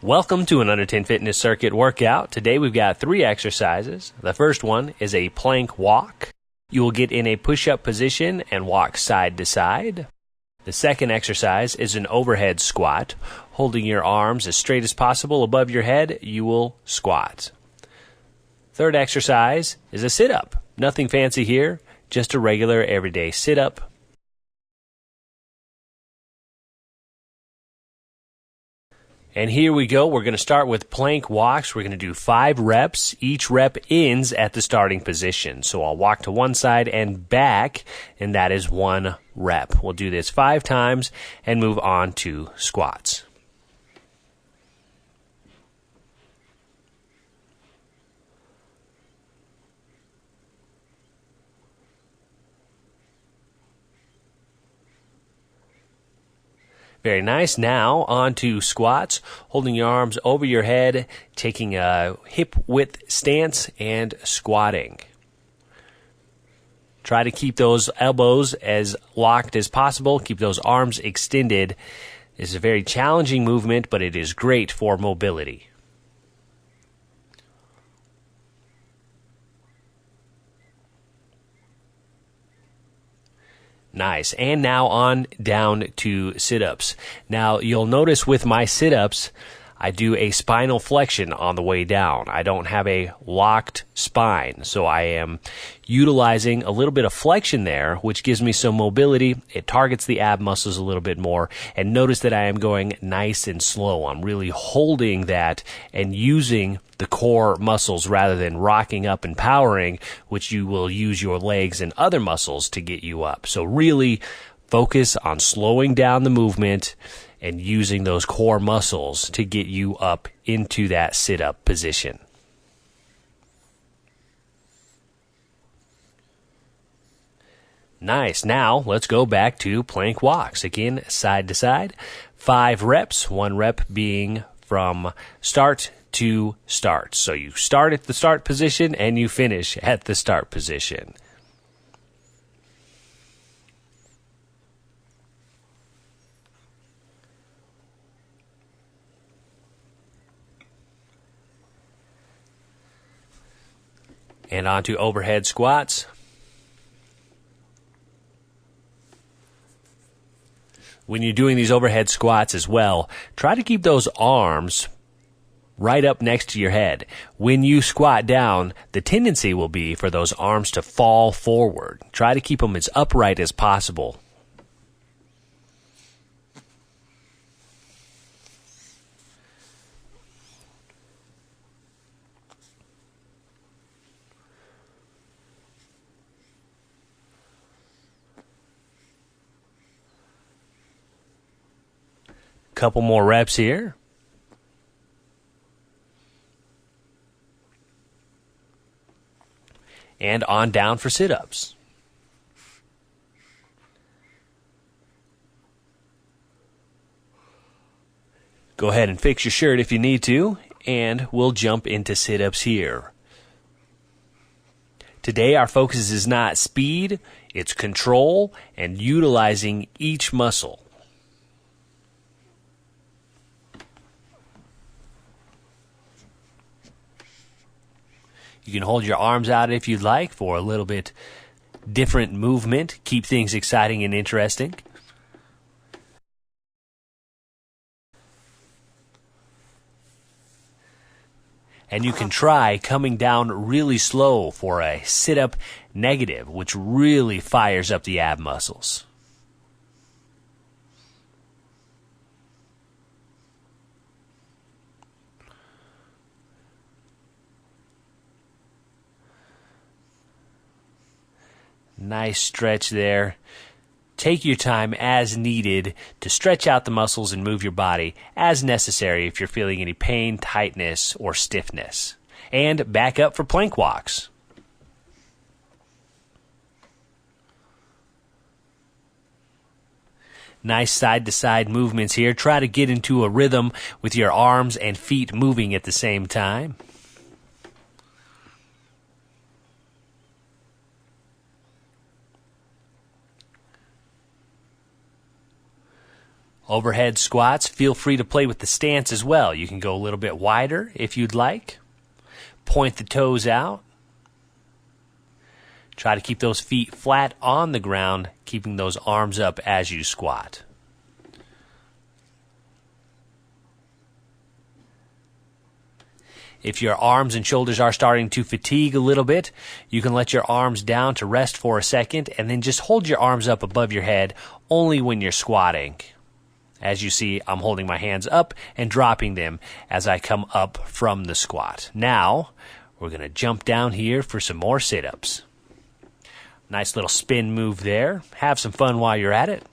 Welcome to an Under 10 Fitness Circuit workout. Today we've got 3 exercises. The first one is a plank walk. You will get in a push-up position and walk side to side. The second exercise is an overhead squat. Holding your arms as straight as possible above your head, you will squat. Third exercise is a sit-up. Nothing fancy here, just a regular everyday sit-up. And here we go. We're going to start with plank walks. We're going to do 5 reps. Each rep ends at the starting position. So I'll walk to one side and back, and that is 1 rep. We'll do this 5 times and move on to squats. Very nice. Now on to squats, holding your arms over your head, taking a hip width stance and squatting. Try to keep those elbows as locked as possible. Keep those arms extended. This is a very challenging movement, but it is great for mobility. Nice. And now on down to sit-ups. Now, you'll notice with my sit-ups, I do a spinal flexion on the way down. I don't have a locked spine, so I am utilizing a little bit of flexion there, which gives me some mobility. It targets the ab muscles a little bit more. And notice that I am going nice and slow. I'm really holding that and using the core muscles rather than rocking up and powering, which you will use your legs and other muscles to get you up. So really focus on slowing down the movement and using those core muscles to get you up into that sit-up position. Nice. Now let's go back to plank walks. Again, side to side. 5 reps, 1 rep being from start to start. So you start at the start position and you finish at the start position. And on to overhead squats. When you're doing these overhead squats as well, try to keep those arms right up next to your head. When you squat down, the tendency will be for those arms to fall forward. Try to keep them as upright as possible. Couple more reps here. And on down for sit-ups. Go ahead and fix your shirt if you need to, and we'll jump into sit-ups here. Today our focus is not speed, it's control and utilizing each muscle. You can hold your arms out if you'd like for a little bit different movement. Keep things exciting and interesting. And you can try coming down really slow for a sit-up negative, which really fires up the ab muscles. Nice stretch there. Take your time as needed to stretch out the muscles and move your body as necessary if you're feeling any pain, tightness, or stiffness. And back up for plank walks. Nice side-to-side movements here. Try to get into a rhythm with your arms and feet moving at the same time. Overhead squats, feel free to play with the stance as well. You can go a little bit wider if you'd like. Point the toes out. Try to keep those feet flat on the ground, keeping those arms up as you squat. If your arms and shoulders are starting to fatigue a little bit, you can let your arms down to rest for a second and then just hold your arms up above your head only when you're squatting. As you see, I'm holding my hands up and dropping them as I come up from the squat. Now, we're going to jump down here for some more sit-ups. Nice little spin move there. Have some fun while you're at it.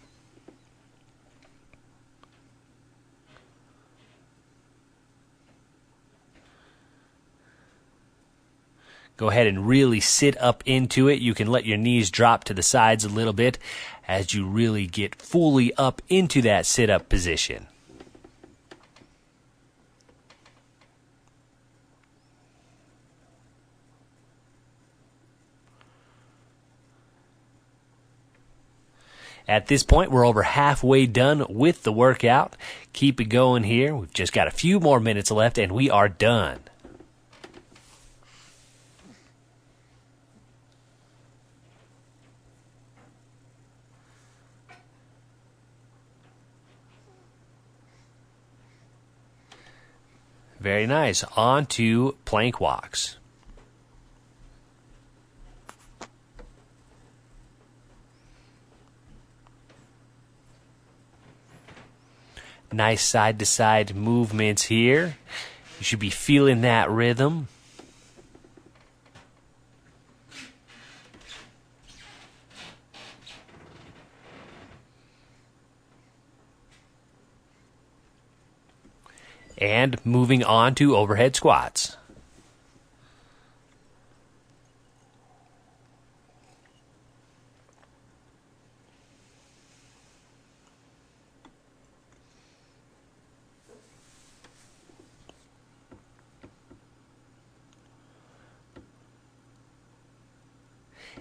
Go ahead and really sit up into it. You can let your knees drop to the sides a little bit as you really get fully up into that sit-up position. At this point, we're over halfway done with the workout. Keep it going here. We've just got a few more minutes left and we are done. Very nice. On to plank walks. Nice side-to-side movements here. You should be feeling that rhythm. And moving on to overhead squats.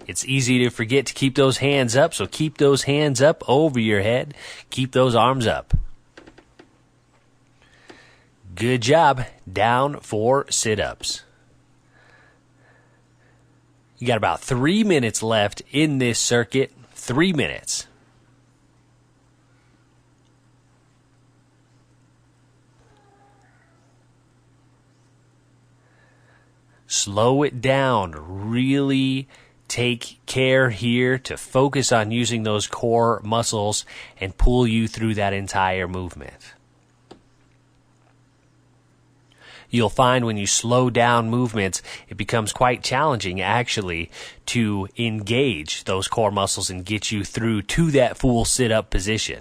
It's easy to forget to keep those hands up, so keep those hands up over your head. Keep those arms up. Good job. Down for sit-ups. You got about 3 minutes left in this circuit. 3 minutes. Slow it down. Really take care here to focus on using those core muscles and pull you through that entire movement. You'll find when you slow down movements, it becomes quite challenging actually to engage those core muscles and get you through to that full sit-up position.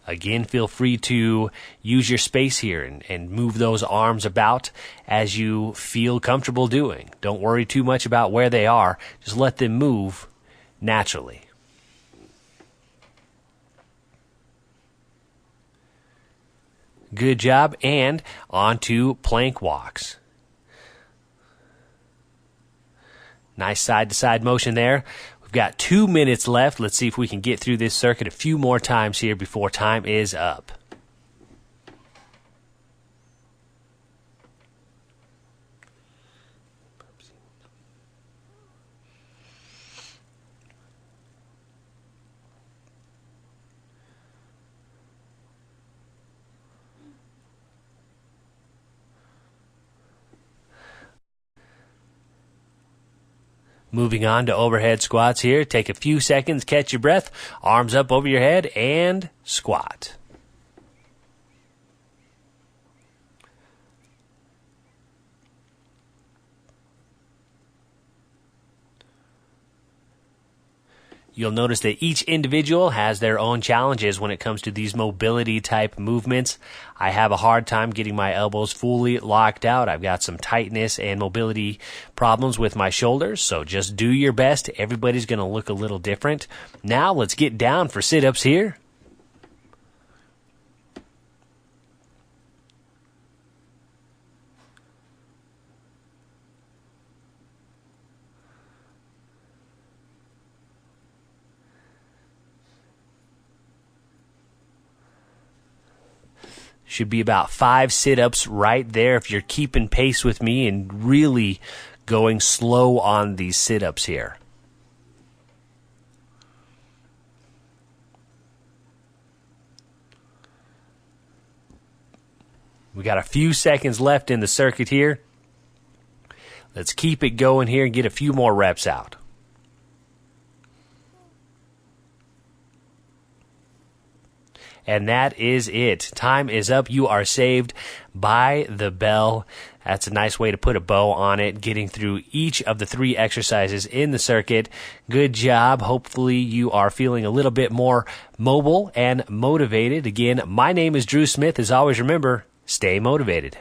Again, feel free to use your space here and move those arms about as you feel comfortable doing. Don't worry too much about where they are. Just let them move naturally. Good job, and on to plank walks. Nice side-to-side motion there. We've got 2 minutes left. Let's see if we can get through this circuit a few more times here before time is up. Moving on to overhead squats here. Take a few seconds, catch your breath, arms up over your head, and squat. You'll notice that each individual has their own challenges when it comes to these mobility type movements. I have a hard time getting my elbows fully locked out. I've got some tightness and mobility problems with my shoulders, so just do your best. Everybody's going to look a little different. Now let's get down for sit-ups here. Should be about 5 sit-ups right there if you're keeping pace with me and really going slow on these sit-ups here. We got a few seconds left in the circuit here. Let's keep it going here and get a few more reps out. And that is it. Time is up. You are saved by the bell. That's a nice way to put a bow on it, getting through each of the 3 exercises in the circuit. Good job. Hopefully you are feeling a little bit more mobile and motivated. Again, my name is Drew Smith. As always, remember, stay motivated.